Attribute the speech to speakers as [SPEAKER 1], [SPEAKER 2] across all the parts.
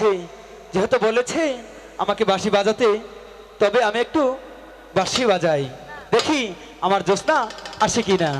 [SPEAKER 1] লাগছে। যেহেতু বলেছে আমাকে বাঁশি বাজাতে, তবে আমি একটু বাঁশি বাজাই, দেখি আমার জ্যোৎস্না আসে কিনা।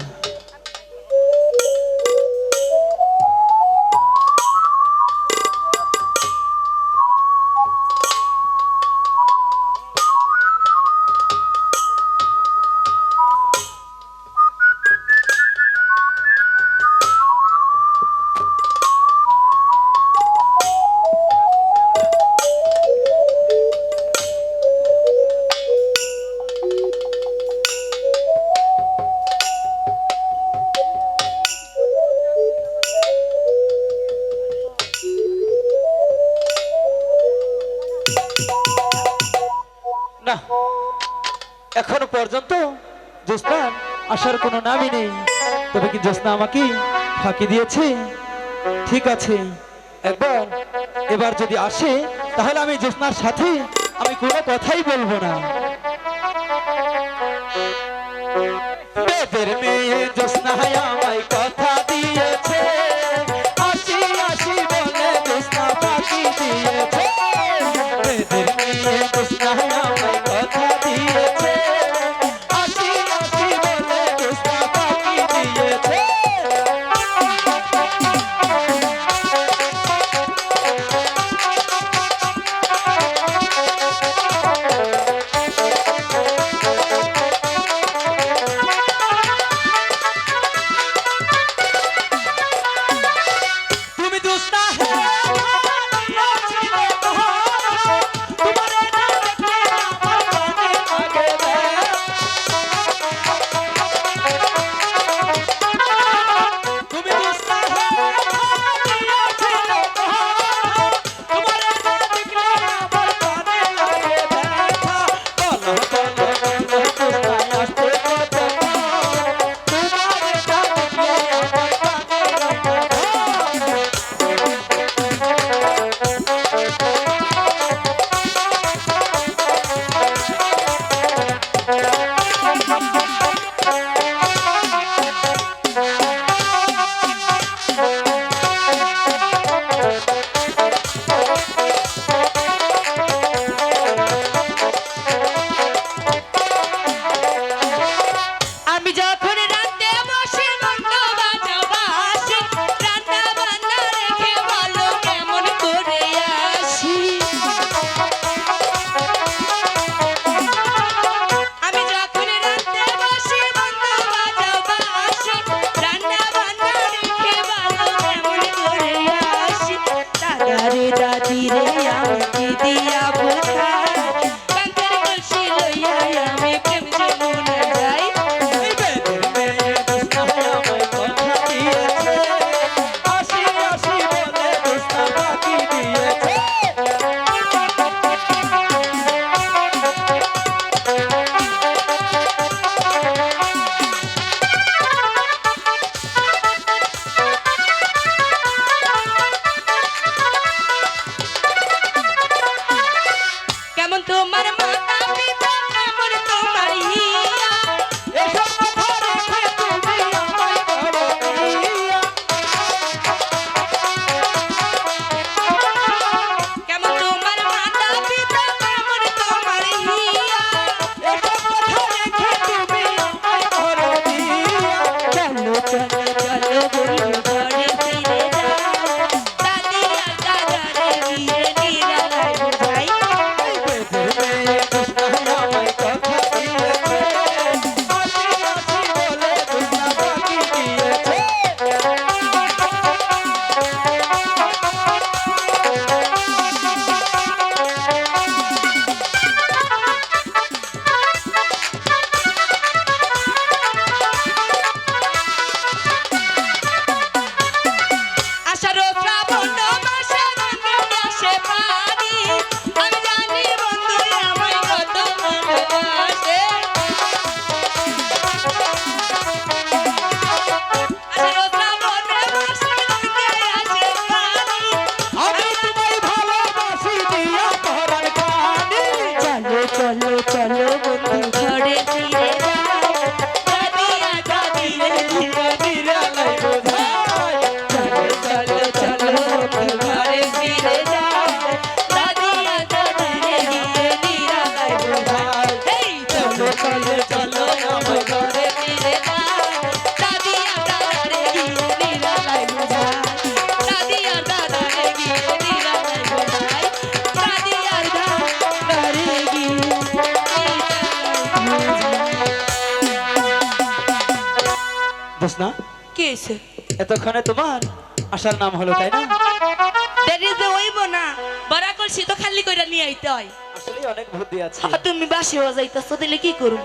[SPEAKER 1] না, এখনো পর্যন্ত জ্যোৎস্না আসার কোনো নামই নেই। তবে কি জ্যোৎস্না আমাকে ফাঁকি দিয়েছে? ঠিক আছে, এবার যদি আসে তাহলে আমি জ্যোৎস্নার সাথে আমি কোনো কথাই বলবো না। বেদের মেয়ে জ্যোৎস্না আমায় কথা দিয়েছে, আসি আসি বলে জ্যোৎস্না ফাঁকি দিয়েছে। বেদের মেয়ে জ্যোৎস্না আমায় কথা দিয়েছে, আসি আসি বলে জ্যোৎস্না ফাঁকি দিয়েছে।
[SPEAKER 2] চলো চলো আমার ঘরে ফিরে যাই দাদি আর দাদারে গিয়ে নিরালাই বুঝাই দাদি আর দাদারে গিয়ে নিরালাই বুঝাই দাদি আর দাদারে গিয়ে
[SPEAKER 1] জোসনা,
[SPEAKER 2] কি হয়েছে
[SPEAKER 1] এতক্ষণে তোমার আসার নাম হলো তাই না?
[SPEAKER 2] দেরি যে হইব না বড়া করছি তো খালি কইরা নিয়ে আইতে হয়
[SPEAKER 1] আসলে অনেক বুদ্ধি আছে।
[SPEAKER 2] তুমি বাসি বাজাইতেছো তাহলে কি করবো